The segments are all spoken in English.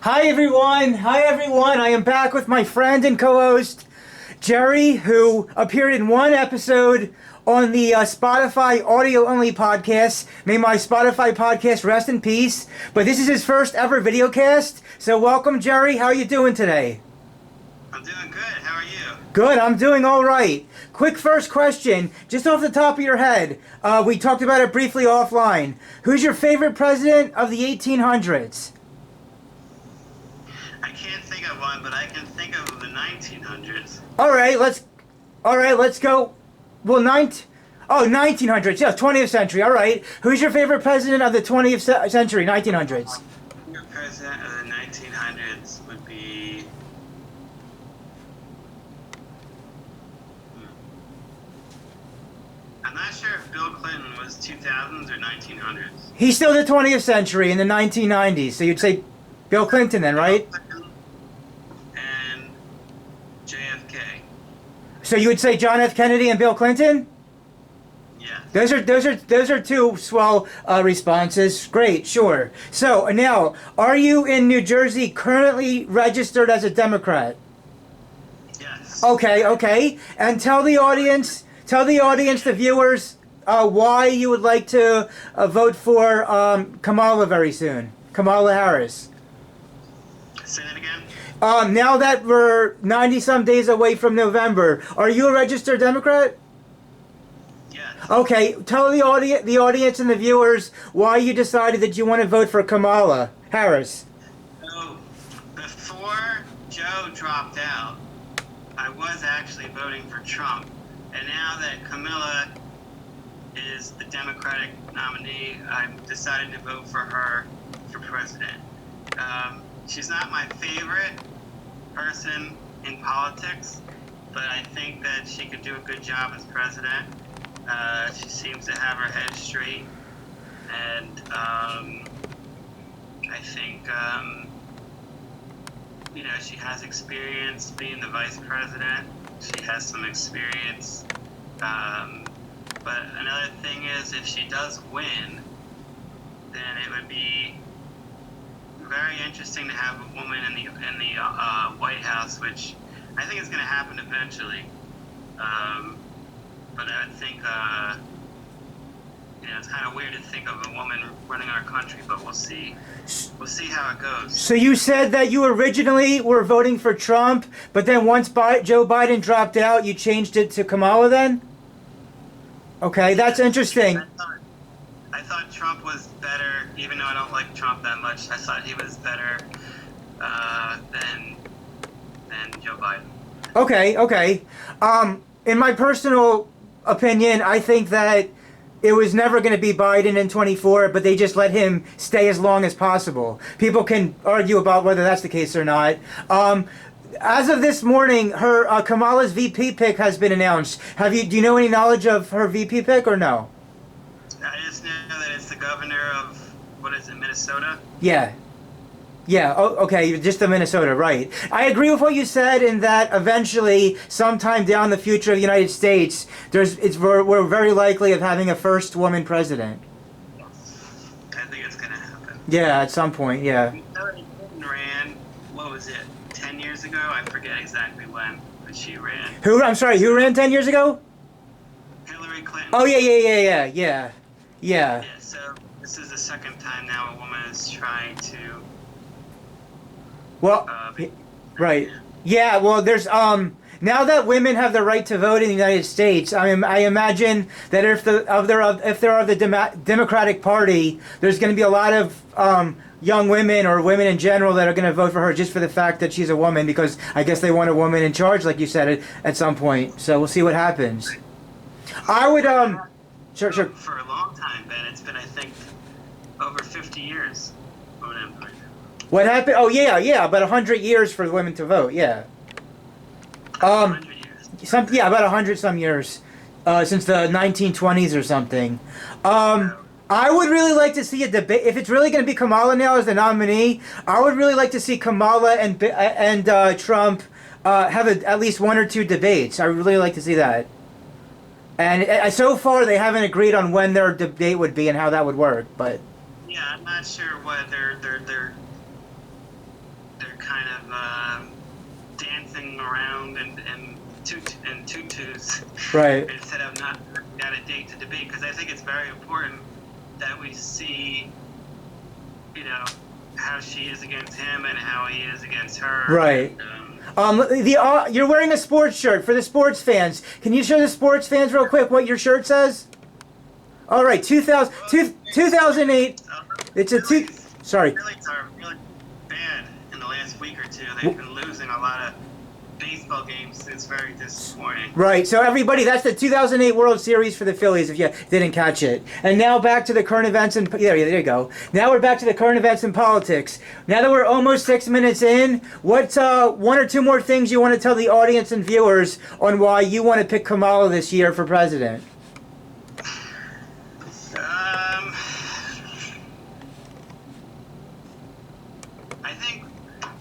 Hi everyone! Hi everyone! I am back with my friend and co-host Jerry, who appeared in one episode on the Spotify audio-only podcast. May my Spotify podcast rest in peace. But this is his first ever video cast. So welcome, Jerry. How are you doing today? I'm doing good. How are you? Good. I'm doing all right. Quick first question, just off the top of your head. We talked about it briefly offline. Who's your favorite president of the 1800s? I can't think of one, but I can think of the 1900s. All right, let's go. Well, 1900s, yeah, 20th century. All right. Who's your favorite president of the 20th century, 1900s? Your president of the 1900s would be... I'm not sure if Bill Clinton was 2000s or 1900s. He's still the 20th century in the 1990s, so you'd say Bill Clinton then, right? And JFK. So you would say John F. Kennedy and Bill Clinton? Yeah. Those are two swell responses. Great, sure. So now, are you in New Jersey currently registered as a Democrat? Yes. Okay. And tell the audience, the viewers, why you would like to vote for Kamala very soon. Kamala Harris. Say that again? Now that we're 90-some days away from November, are you a registered Democrat? Yes. Okay, tell the audience and the viewers why you decided that you want to vote for Kamala Harris. So, before Joe dropped out, I was actually voting for Trump. And now that Kamala is the Democratic nominee, I've decided to vote for her for president. She's not my favorite person in politics, but I think that she could do a good job as president. She seems to have her head straight, and I think she has experience being the vice president. She has some experience, but another thing is, if she does win, then it would be very interesting to have a woman in the White House, which I think is going to happen eventually. But I would think, it's kind of weird to think of a woman running our country, but we'll see. We'll see how it goes. So you said that you originally were voting for Trump, but then once Joe Biden dropped out, you changed it to Kamala then? Okay, that's interesting. I thought Trump was better, even though I don't like Trump that much. I thought he was better than Joe Biden. Okay. In my personal opinion, I think that it was never going to be Biden in 24, but they just let him stay as long as possible. People can argue about whether that's the case or not. As of this morning, her Kamala's VP pick has been announced. Do you know any knowledge of her VP pick or no? I just know that it's the governor of, what is it, Minnesota? Yeah. Okay, just the Minnesota, right. I agree with what you said in that eventually, sometime down the future of the United States, we're very likely of having a first woman president. I think it's going to happen. Yeah, at some point, yeah. Hillary Clinton ran, what was it, 10 years ago? I forget exactly when, but she ran. Who ran 10 years ago? Hillary Clinton. Oh, yeah. Yeah, so this is the second time now a woman is trying to... Well, right. Yeah, well, there's now that women have the right to vote in the United States, I imagine that if they're of the Democratic Party, there's going to be a lot of young women or women in general that are going to vote for her just for the fact that she's a woman, because I guess they want a woman in charge, like you said, at some point. So we'll see what happens. I would sure. For a long time, Ben. It's been, I think, over 50 years. What happened? Oh, yeah, about 100 years for women to vote, yeah. 100 years. About 100 some years, since the 1920s or something. I would really like to see a debate. If it's really going to be Kamala now as the nominee, I would really like to see Kamala and Trump have at least one or two debates. I would really like to see that. And so far, they haven't agreed on when their debate would be and how that would work. But yeah, I'm not sure whether in tutus Right. instead of not got a date to debate, because I think it's very important that we see, how she is against him and how he is against her. Right. You're wearing a sports shirt for the sports fans. Can you show the sports fans real quick what your shirt says? All right, 2008. It's a two. Sorry. Phillies are really bad in the last week or two. They've been losing a lot of baseball games. It's very disappointing. Right. So everybody, that's the 2008 World Series for the Phillies. If you didn't catch it. And now back to the current events and there you go. Now we're back to the current events and politics. Now that we're almost 6 minutes in, what's one or two more things you want to tell the audience and viewers on why you want to pick Kamala this year for president? I think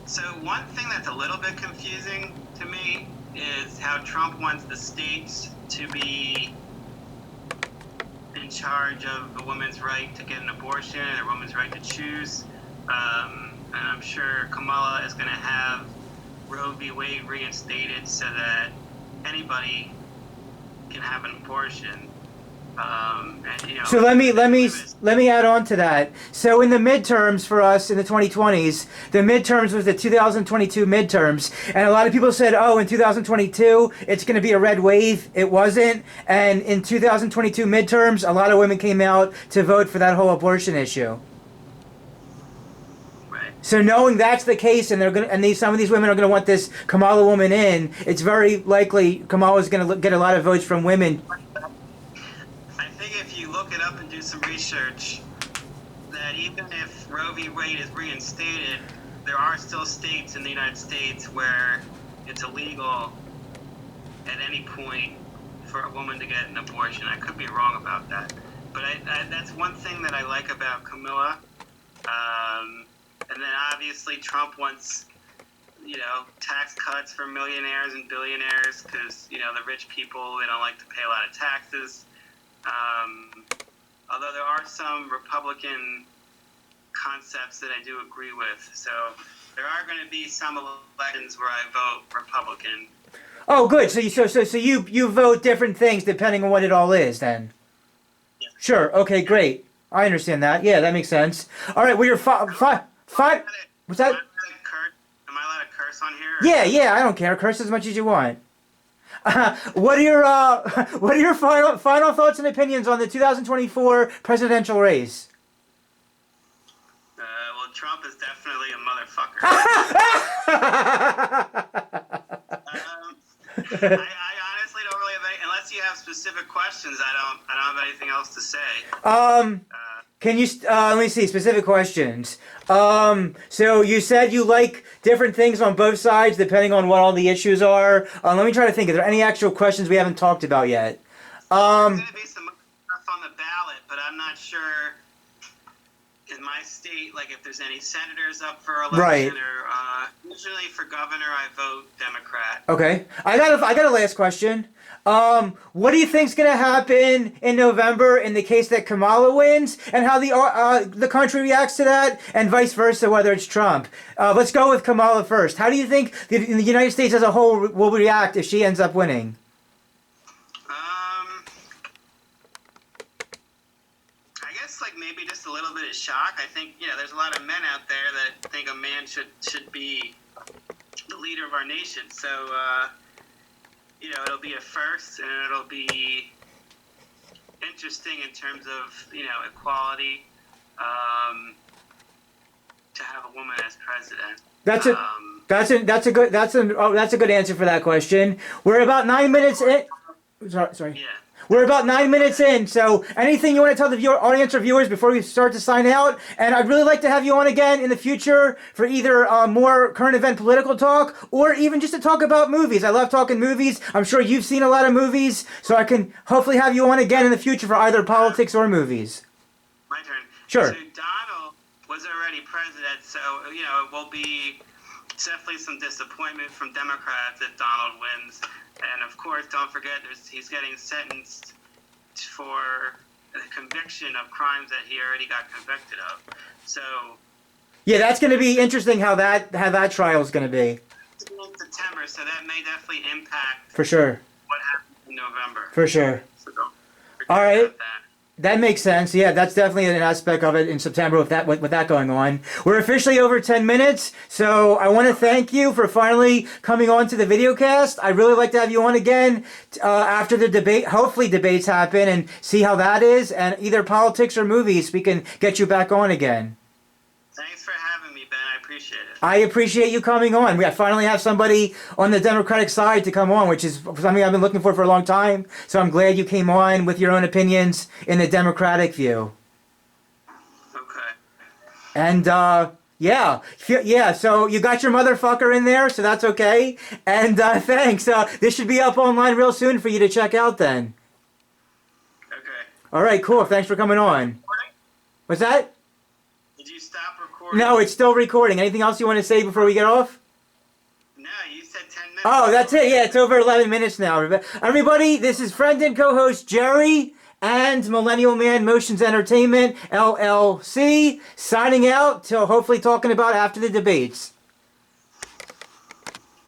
so. One thing that's a little bit confusing to me is how Trump wants the states to be in charge of a woman's right to get an abortion and a woman's right to choose. And I'm sure Kamala is going to have Roe v. Wade reinstated so that anybody can have an abortion. So let me add on to that. So in the midterms for us in the 2020s, the midterms was the 2022 midterms, and a lot of people said, "Oh, in 2022 it's going to be a red wave." It wasn't, and in 2022 midterms, a lot of women came out to vote for that whole abortion issue. Right. So knowing that's the case, and some of these women are going to want this Kamala woman in, it's very likely Kamala's going to get a lot of votes from women. If you look it up and do some research, that even if Roe v. Wade is reinstated, there are still states in the United States where it's illegal at any point for a woman to get an abortion. I could be wrong about that, but that's one thing that I like about Kamala. And then obviously Trump wants, tax cuts for millionaires and billionaires because, the rich people, they don't like to pay a lot of taxes. Although there are some Republican concepts that I do agree with. So there are going to be some elections where I vote Republican. Oh, good. So you vote different things depending on what it all is, then. Yeah. Sure. Okay. Great. I understand that. Yeah, that makes sense. All right. Well, you're five. What's that? Am I allowed to curse on here? Yeah. I don't care. Curse as much as you want. What are your final thoughts and opinions on the 2024 presidential race? Well, Trump is definitely a motherfucker. I honestly don't really have any, unless you have specific questions. I don't have anything else to say. Can you let me see specific questions. So you said you like different things on both sides depending on what all the issues are. Let me try to think. Are there any actual questions we haven't talked about yet? There's going to be some stuff on the ballot, but I'm not sure in my state, like if there's any senators up for election. Right. Or usually for governor, I vote Democrat. Okay. I got a last question. What do you think's going to happen in November in the case that Kamala wins, and how the country reacts to that, and vice versa, whether it's Trump? Let's go with Kamala first. How do you think the United States as a whole will react if she ends up winning? I guess maybe just a little bit of shock. I think there's a lot of men out there that think a man should be the leader of our nation. So. It'll be a first, and it'll be interesting in terms of, equality, to have a woman as president. That's a good answer for that question. We're about 9 minutes in. Sorry. Yeah. We're about 9 minutes in, so anything you want to tell the audience or viewers before we start to sign out? And I'd really like to have you on again in the future for either more current event political talk or even just to talk about movies. I love talking movies. I'm sure you've seen a lot of movies, so I can hopefully have you on again in the future for either politics or movies. My turn. Sure. So Donald was already president, so, it will be definitely some disappointment from Democrats if Donald wins. And of course, don't forget, he's getting sentenced for the conviction of crimes that he already got convicted of. So yeah, that's going to be interesting how that trial is going to be. September, November, so that may definitely impact For sure. what happens in November. For sure. So don't forget All right. about that. That makes sense. Yeah, that's definitely an aspect of it in September with that going on. We're officially over 10 minutes, so I want to thank you for finally coming on to the video cast. I'd really like to have you on again after the debate. Hopefully debates happen and see how that is, and either politics or movies, we can get you back on again. Thanks for having me, Ben. I appreciate it. I appreciate you coming on. We finally have somebody on the Democratic side to come on, which is something I've been looking for a long time. So I'm glad you came on with your own opinions in the Democratic view. Okay. And yeah. So you got your motherfucker in there, so that's okay. And thanks. This should be up online real soon for you to check out. Then. Okay. All right. Cool. Thanks for coming on. Recording? What's that? Did you stop recording? No, it's still recording. Anything else you want to say before we get off? No, you said 10 minutes. Oh, that's it. Yeah, it's over 11 minutes now. Everybody, this is friend and co-host Jerry and Millennial Man Motions Entertainment, LLC, signing out till hopefully talking about after the debates.